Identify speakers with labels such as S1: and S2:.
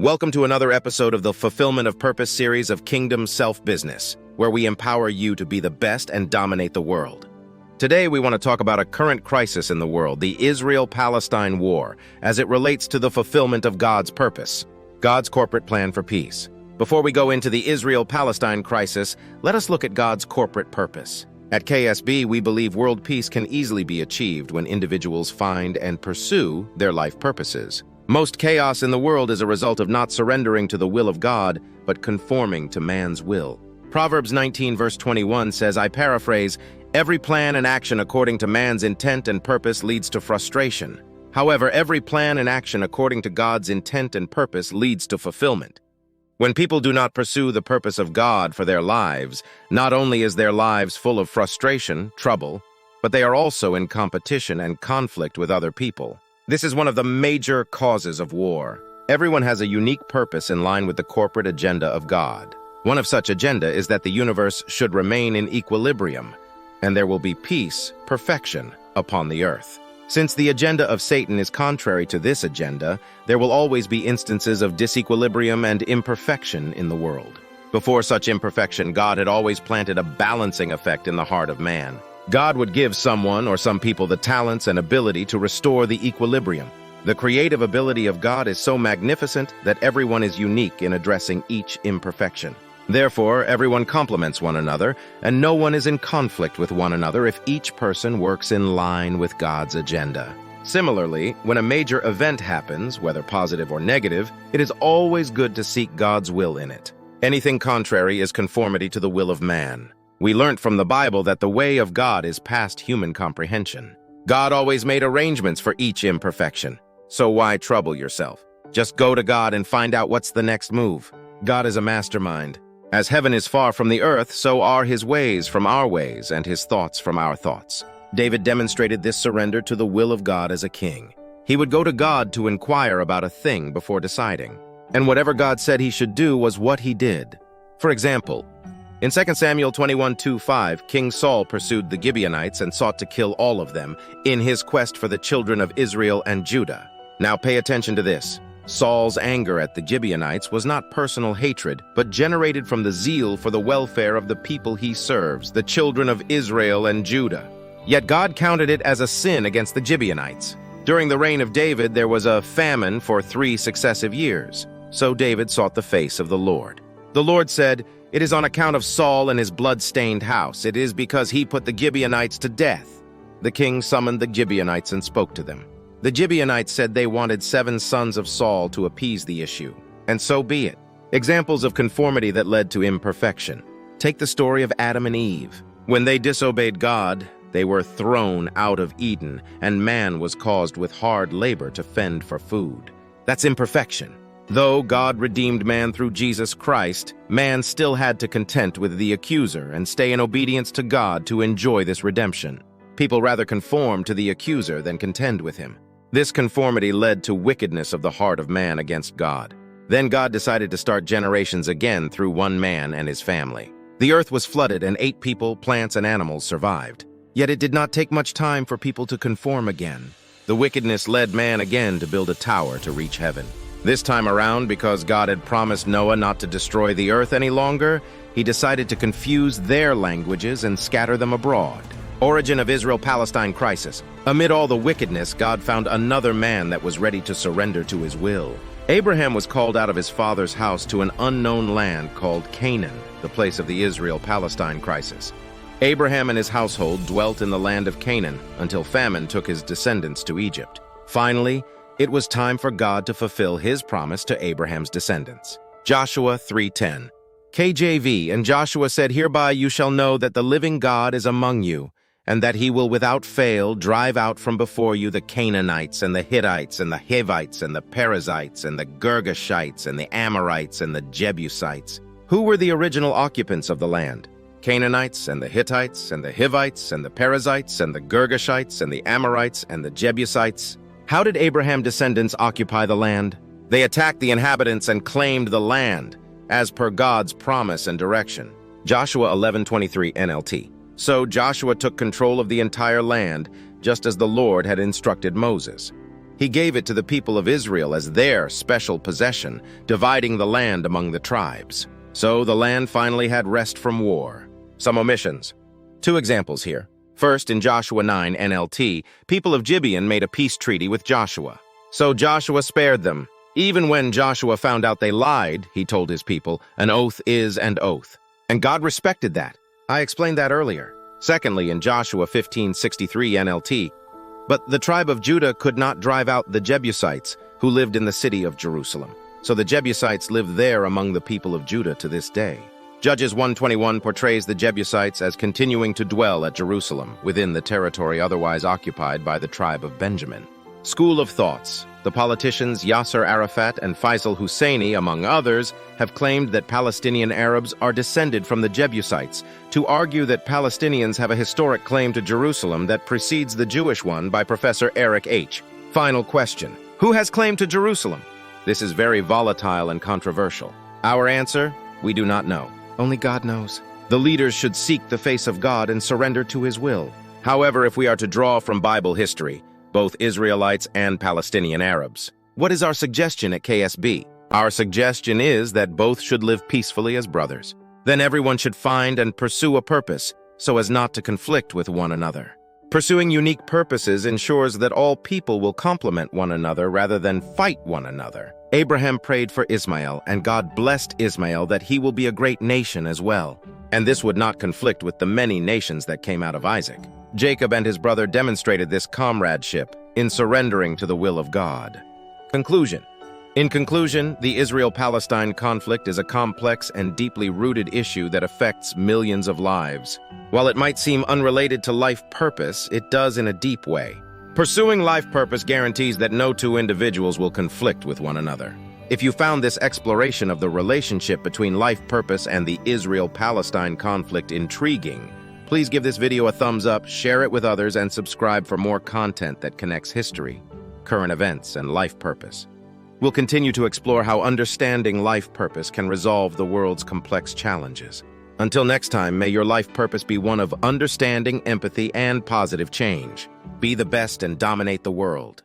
S1: Welcome to another episode of the Fulfillment of Purpose series of Kingdom Self-Business, where we empower you to be the best and dominate the world. Today, we want to talk about a current crisis in the world, the Israel-Palestine war, as it relates to the fulfillment of God's purpose, God's corporate plan for peace. Before we go into the Israel-Palestine crisis, let us look at God's corporate purpose. At KSB, we believe world peace can easily be achieved when individuals find and pursue their life purposes. Most chaos in the world is a result of not surrendering to the will of God, but conforming to man's will. Proverbs 19 verse 21 says, I paraphrase, "Every plan and action according to man's intent and purpose leads to frustration. However, every plan and action according to God's intent and purpose leads to fulfillment." When people do not pursue the purpose of God for their lives, not only is their lives full of frustration, trouble, but they are also in competition and conflict with other people. This is one of the major causes of war. Everyone has a unique purpose in line with the corporate agenda of God. One of such agenda is that the universe should remain in equilibrium, and there will be peace, perfection, upon the earth. Since the agenda of Satan is contrary to this agenda, there will always be instances of disequilibrium and imperfection in the world. Before such imperfection, God had always planted a balancing effect in the heart of man. God would give someone or some people the talents and ability to restore the equilibrium. The creative ability of God is so magnificent that everyone is unique in addressing each imperfection. Therefore, everyone complements one another, and no one is in conflict with one another if each person works in line with God's agenda. Similarly, when a major event happens, whether positive or negative, it is always good to seek God's will in it. Anything contrary is conformity to the will of man. We learnt from the Bible that the way of God is past human comprehension. God always made arrangements for each imperfection. So why trouble yourself? Just go to God and find out what's the next move. God is a mastermind. As heaven is far from the earth, so are his ways from our ways and his thoughts from our thoughts. David demonstrated this surrender to the will of God as a king. He would go to God to inquire about a thing before deciding. And whatever God said he should do was what he did. For example, in 2 Samuel 21:2-5, King Saul pursued the Gibeonites and sought to kill all of them in his quest for the children of Israel and Judah. Now pay attention to this. Saul's anger at the Gibeonites was not personal hatred, but generated from the zeal for the welfare of the people he serves, the children of Israel and Judah. Yet God counted it as a sin against the Gibeonites. During the reign of David, there was a famine for 3 successive years. So David sought the face of the Lord. The Lord said, "It is on account of Saul and his blood-stained house. It is because he put the Gibeonites to death." The king summoned the Gibeonites and spoke to them. The Gibeonites said they wanted 7 sons of Saul to appease the issue. And so be it. Examples of conformity that led to imperfection. Take the story of Adam and Eve. When they disobeyed God, they were thrown out of Eden, and man was caused with hard labor to fend for food. That's imperfection. Though God redeemed man through Jesus Christ, man still had to contend with the accuser and stay in obedience to God to enjoy this redemption. People rather conform to the accuser than contend with him. This conformity led to wickedness of the heart of man against God. Then God decided to start generations again through one man and his family. The earth was flooded and 8 people, plants, and animals survived. Yet it did not take much time for people to conform again. The wickedness led man again to build a tower to reach heaven. This time around, because God had promised Noah not to destroy the earth any longer, he decided to confuse their languages and scatter them abroad. Origin of Israel-Palestine crisis. Amid all the wickedness, God found another man that was ready to surrender to his will. Abraham was called out of his father's house to an unknown land called Canaan, the place of the Israel-Palestine crisis. Abraham and his household dwelt in the land of Canaan until famine took his descendants to Egypt. Finally, it was time for God to fulfill his promise to Abraham's descendants. Joshua 3:10. KJV, and Joshua said, "Hereby you shall know that the living God is among you, and that he will without fail drive out from before you the Canaanites and the Hittites and the Hivites and the Perizzites and the Girgashites and the Amorites and the Jebusites." Who were the original occupants of the land? Canaanites and the Hittites and the Hivites and the Perizzites and the Girgashites and the Amorites and the Jebusites. How did Abraham's descendants occupy the land? They attacked the inhabitants and claimed the land, as per God's promise and direction. Joshua 11:23 NLT. So Joshua took control of the entire land, just as the Lord had instructed Moses. He gave it to the people of Israel as their special possession, dividing the land among the tribes. So the land finally had rest from war. Some omissions. 2 examples here. First, in Joshua 9 NLT, people of Gibeon made a peace treaty with Joshua. So Joshua spared them. Even when Joshua found out they lied, he told his people, an oath is an oath. And God respected that. I explained that earlier. Secondly, in Joshua 15:63 NLT, but the tribe of Judah could not drive out the Jebusites, who lived in the city of Jerusalem. So the Jebusites live there among the people of Judah to this day. Judges 1:21 portrays the Jebusites as continuing to dwell at Jerusalem, within the territory otherwise occupied by the tribe of Benjamin. School of thoughts. The politicians Yasser Arafat and Faisal Husseini, among others, have claimed that Palestinian Arabs are descended from the Jebusites, to argue that Palestinians have a historic claim to Jerusalem that precedes the Jewish one by Professor Eric H. Final question. Who has claim to Jerusalem? This is very volatile and controversial. Our answer? We do not know. Only God knows. The leaders should seek the face of God and surrender to his will. However, if we are to draw from Bible history, both Israelites and Palestinian Arabs, what is our suggestion at KSB? Our suggestion is that both should live peacefully as brothers. Then everyone should find and pursue a purpose so as not to conflict with one another. Pursuing unique purposes ensures that all people will complement one another rather than fight one another. Abraham prayed for Ismail, and God blessed Ismail that he will be a great nation as well. And this would not conflict with the many nations that came out of Isaac. Jacob and his brother demonstrated this comradeship in surrendering to the will of God. Conclusion. In conclusion, the Israel-Palestine conflict is a complex and deeply rooted issue that affects millions of lives. While it might seem unrelated to life purpose, it does in a deep way. Pursuing life purpose guarantees that no two individuals will conflict with one another. If you found this exploration of the relationship between life purpose and the Israel-Palestine conflict intriguing, please give this video a thumbs up, share it with others, and subscribe for more content that connects history, current events, and life purpose. We'll continue to explore how understanding life purpose can resolve the world's complex challenges. Until next time, may your life purpose be one of understanding, empathy, and positive change. Be the best and dominate the world.